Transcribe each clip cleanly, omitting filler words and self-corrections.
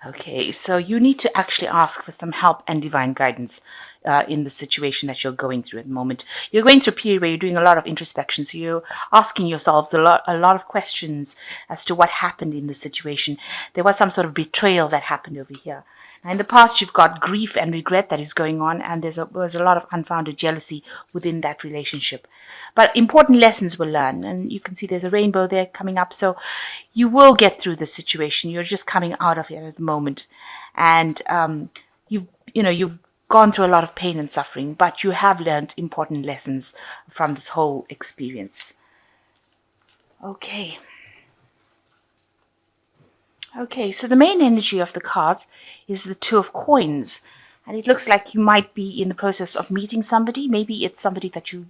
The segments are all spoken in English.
Okay, so you need to actually ask for some help and divine guidance in the situation that you're going through at the moment. You're going through a period where you're doing a lot of introspection, so you're asking yourselves a lot of questions as to what happened in the situation. There was some sort of betrayal that happened over here. Now, in the past, you've got grief and regret that is going on, and there's a lot of unfounded jealousy within that relationship. But important lessons were learned, and you can see there's a rainbow there coming up. So you will get through the situation. You're just coming out of it at the moment, and you've gone through a lot of pain and suffering, but you have learned important lessons from this whole experience. Okay. Okay, so the main energy of the cards is the Two of Coins. And it looks like you might be in the process of meeting somebody. Maybe it's somebody that you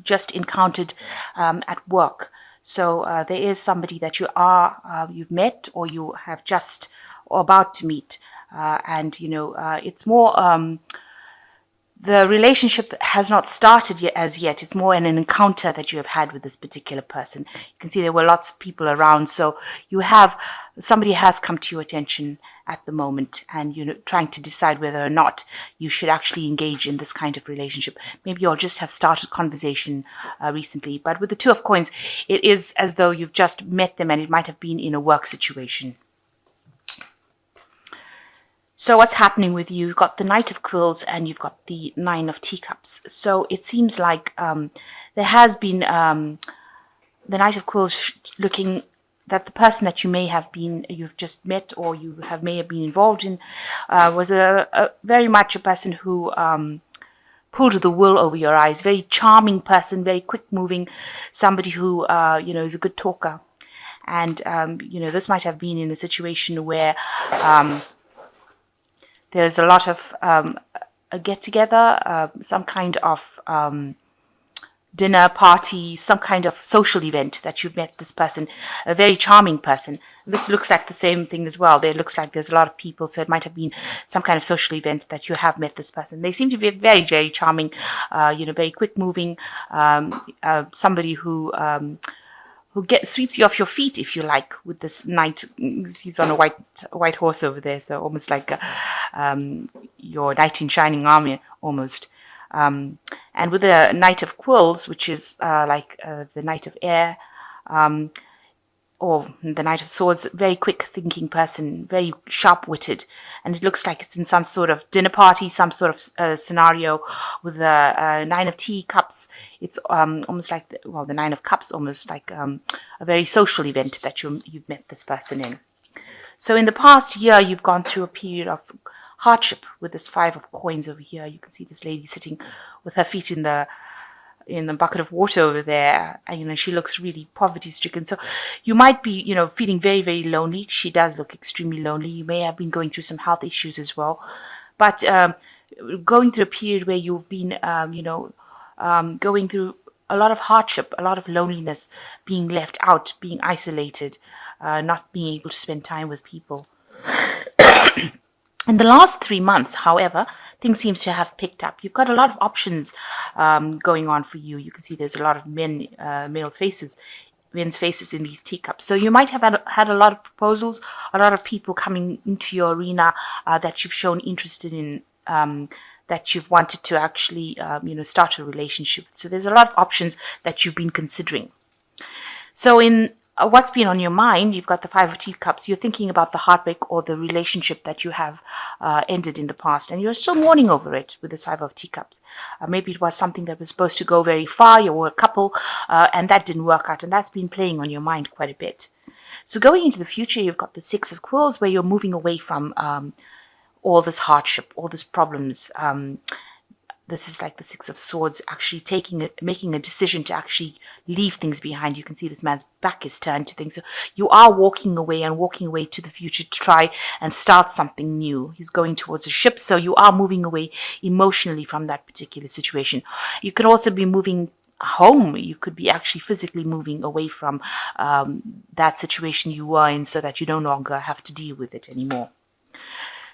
just encountered at work. So there is somebody that you've met or you have just or about to meet. It's more the relationship has not started yet as yet. It's more an encounter that you have had with this particular person. You can see there were lots of people around, so somebody has come to your attention at the moment, and trying to decide whether or not you should actually engage in this kind of relationship. Maybe you'll just have started conversation recently, but with the Two of Coins, it is as though you've just met them, and it might have been in a work situation. So what's happening with you? You've got the Knight of Quills and you've got the Nine of Teacups. So it seems like there has been the Knight of Quills looking that the person that you've just met or may have been involved in was a very much a person who pulled the wool over your eyes. Very charming person, very quick moving, somebody who is a good talker. And this might have been in a situation where there's a lot of a get-together, some kind of dinner party, some kind of social event that you've met this person, a very charming person. This looks like the same thing as well. There looks like there's a lot of people, so it might have been some kind of social event that you have met this person. They seem to be very, very charming, very quick-moving, somebody who sweeps you off your feet, if you like, with this knight. He's on a white horse over there, so almost like your knight in shining armor, almost. And with the Knight of Quills, which is like the Knight of Air, or the Knight of Swords, very quick-thinking person, very sharp-witted, and it looks like it's in some sort of dinner party, some sort of scenario with the Nine of Teacups. It's almost like the Nine of Cups, almost like a very social event that you've met this person in. So in the past year, you've gone through a period of hardship with this Five of Coins over here. You can see this lady sitting with her feet in the bucket of water over there, and she looks really poverty-stricken. So you might be, feeling very, very lonely. She does look extremely lonely. You may have been going through some health issues as well, but going through a period where you've been, going through a lot of hardship, a lot of loneliness, being left out, being isolated, not being able to spend time with people. In the last 3 months, however, things seem to have picked up. You've got a lot of options going on for you. You can see there's a lot of men's faces in these teacups. So you might have had a lot of proposals, a lot of people coming into your arena that you've shown interest in, that you've wanted to actually, start a relationship. So there's a lot of options that you've been considering. So in what's been on your mind, you've got the Five of Teacups. You're thinking about the heartbreak or the relationship that you have ended in the past, and you're still mourning over it with the Five of Teacups. Maybe it was something that was supposed to go very far. You were a couple, and that didn't work out, and that's been playing on your mind quite a bit. So going into the future, you've got the Six of Quills, where you're moving away from all this hardship, all these problems. This is like the Six of Swords, actually making a decision to actually leave things behind. You can see this man's back is turned to things. So you are walking away to the future to try and start something new. He's going towards a ship, so you are moving away emotionally from that particular situation. You could also be moving home. You could be actually physically moving away from that situation you were in, so that you no longer have to deal with it anymore.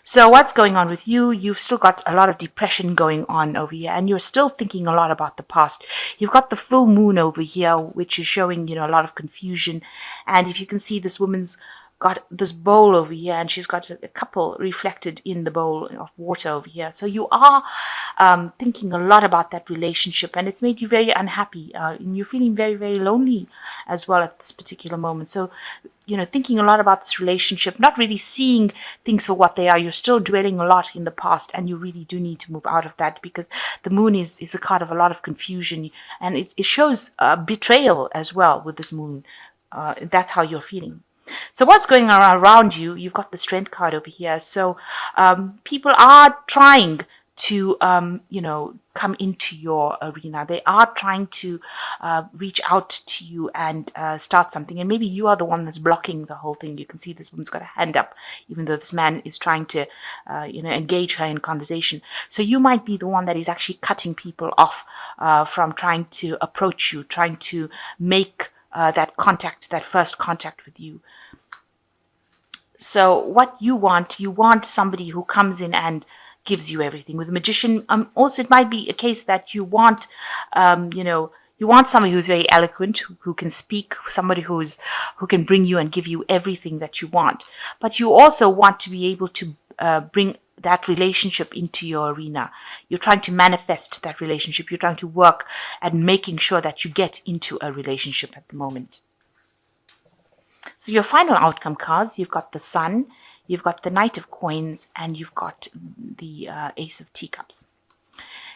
So what's going on with you? You've still got a lot of depression going on over here, and you're still thinking a lot about the past. You've got the full moon over here, which is showing, a lot of confusion. And if you can see, this woman's got this bowl over here, and she's got a couple reflected in the bowl of water over here. So you are thinking a lot about that relationship, and it's made you very unhappy, and you're feeling very, very lonely as well at this particular moment. So, thinking a lot about this relationship, not really seeing things for what they are. You're still dwelling a lot in the past, and you really do need to move out of that, because the moon is a card of a lot of confusion, and it shows betrayal as well with this moon. That's how you're feeling. So what's going on around you? You've got the strength card over here. So people are trying to, come into your arena. They are trying to reach out to you and start something. And maybe you are the one that's blocking the whole thing. You can see this woman's got a hand up, even though this man is trying to, engage her in conversation. So you might be the one that is actually cutting people off from trying to approach you, trying to make that first contact with you. So what you want somebody who comes in and gives you everything. With a magician, also it might be a case that you want, you want somebody who's very eloquent, who can speak, somebody who can bring you and give you everything that you want. But you also want to be able to bring that relationship into your arena. You're trying to manifest that relationship. You're trying to work at making sure that you get into a relationship at the moment. So your final outcome cards, you've got the Sun, you've got the Knight of Coins, and you've got the Ace of Teacups.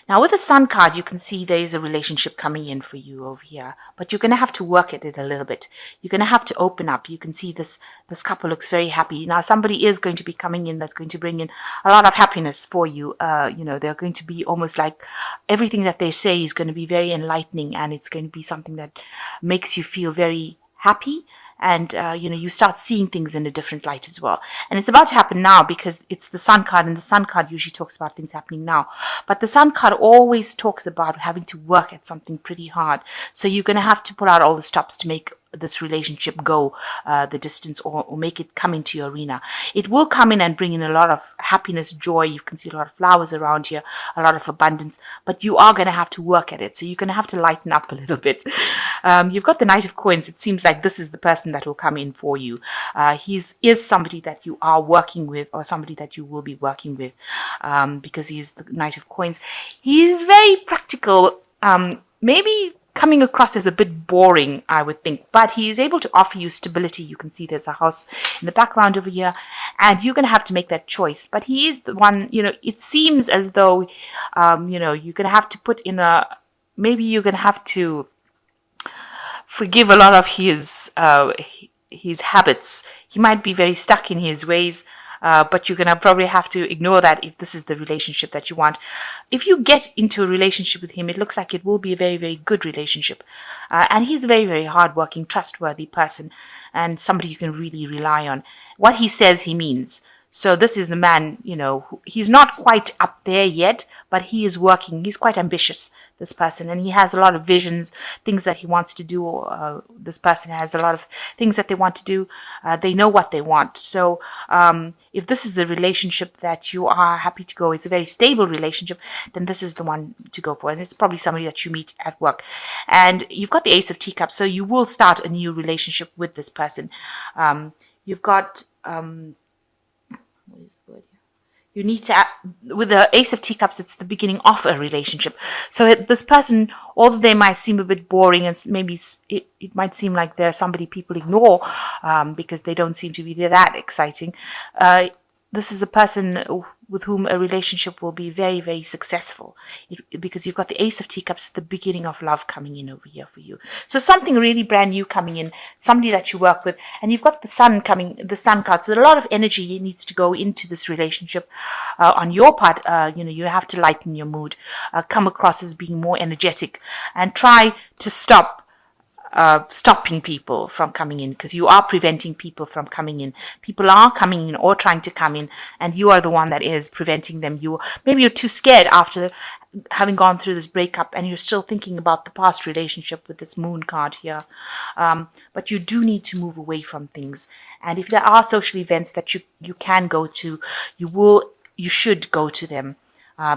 Now with the Sun card, you can see there is a relationship coming in for you over here, but you're going to have to work at it a little bit. You're going to have to open up. You can see this couple looks very happy. Now somebody is going to be coming in that's going to bring in a lot of happiness for you. They're going to be almost like everything that they say is going to be very enlightening, and it's going to be something that makes you feel very happy. And, you start seeing things in a different light as well. And it's about to happen now, because it's the Sun card, and the Sun card usually talks about things happening now. But the Sun card always talks about having to work at something pretty hard. So you're going to have to pull out all the stops to make this relationship go the distance, or make it come into your arena. It will come in and bring in a lot of happiness, joy. You can see a lot of flowers around here, a lot of abundance, but you are going to have to work at it. So you're going to have to lighten up a little bit. You've got the Knight of Coins. It seems like this is the person that will come in for you. He is somebody that you are working with, or somebody that you will be working with, because he is the Knight of Coins. He is very practical, maybe coming across as a bit boring, I would think, but he is able to offer you stability. You can see there's a house in the background over here, and you're going to have to make that choice. But he is the one, it seems as though, you're going to have to put in maybe you're going to have to forgive a lot of his habits. He might be very stuck in his ways, but you're going to probably have to ignore that if this is the relationship that you want. If you get into a relationship with him, it looks like it will be a very, very good relationship. And he's a very, very hardworking, trustworthy person, and somebody you can really rely on. What he says, he means. So this is the man, he's not quite up there yet, but he is working. He's quite ambitious, this person, and he has a lot of visions, things that he wants to do. This person has a lot of things that they want to do. They know what they want. So if this is the relationship that you are happy to go, it's a very stable relationship, then this is the one to go for. And it's probably somebody that you meet at work. And you've got the Ace of Teacups, so you will start a new relationship with this person. You've got... what is the word here? You need to, with the Ace of Teacups, it's the beginning of a relationship. So this person, although they might seem a bit boring, and maybe it might seem like they're somebody people ignore because they don't seem to be that exciting, this is the person with whom a relationship will be very, very successful, because you've got the Ace of Teacups, the beginning of love coming in over here for you. So something really brand new coming in, somebody that you work with, and you've got the Sun coming, the Sun card. So a lot of energy needs to go into this relationship on your part. You have to lighten your mood, come across as being more energetic, and try to stop stopping people from coming in, because you are preventing people from coming in. People are coming in or trying to come in, and you are the one that is preventing them. Maybe you're too scared after having gone through this breakup, and you're still thinking about the past relationship with this Moon card here. But you do need to move away from things. And if there are social events that you can go to, you should go to them.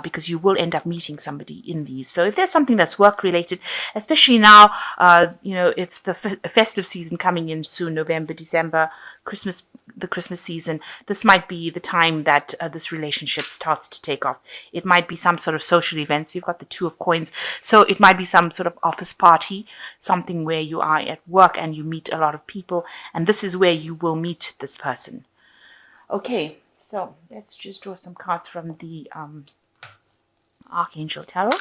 because you will end up meeting somebody in these. So if there's something that's work related, especially now, it's the festive season coming in soon, November, December, the Christmas season. This might be the time that this relationship starts to take off. It might be some sort of social events. You've got the Two of Coins. So it might be some sort of office party, something where you are at work and you meet a lot of people. And this is where you will meet this person. Okay, so let's just draw some cards from the Archangel Tarot.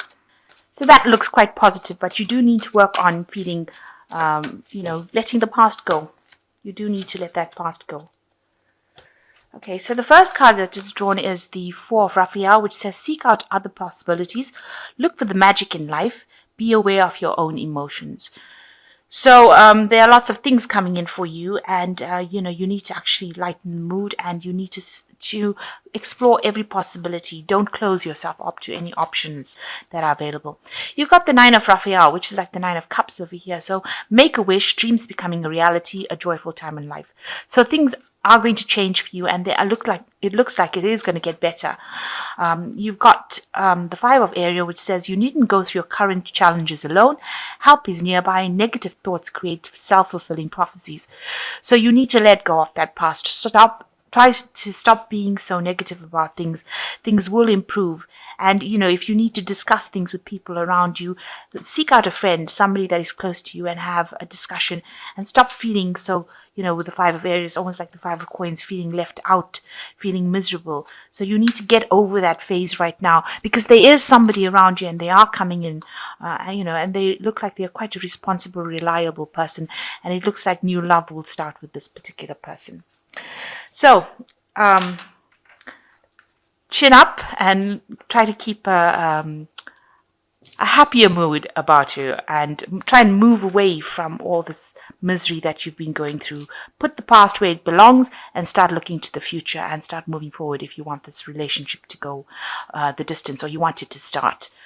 So that looks quite positive, but you do need to work on feeling, letting the past go. You do need to let that past go. Okay, so the first card that is drawn is the Four of Raphael, which says, seek out other possibilities, look for the magic in life, be aware of your own emotions. So there are lots of things coming in for you, and you need to actually lighten the mood, and you need to explore every possibility. Don't close yourself up to any options that are available. You've got the Nine of Raphael, which is like the Nine of Cups over here. So make a wish, dreams becoming a reality, a joyful time in life. So things are going to change for you, and it looks like it is going to get better. You've got the Five of Aries, which says you needn't go through your current challenges alone. Help is nearby. Negative thoughts create self-fulfilling prophecies. So you need to let go of that past. Try to stop being so negative about things. Things will improve. And, if you need to discuss things with people around you, seek out a friend, somebody that is close to you, and have a discussion, and stop feeling so, with the Five of Aries, almost like the Five of Coins, feeling left out, feeling miserable. So you need to get over that phase right now, because there is somebody around you, and they are coming in, and they look like they're quite a responsible, reliable person. And it looks like new love will start with this particular person. So, chin up and try to keep a happier mood about you, and try and move away from all this misery that you've been going through. Put the past where it belongs and start looking to the future, and start moving forward if you want this relationship to go the distance, or you want it to start.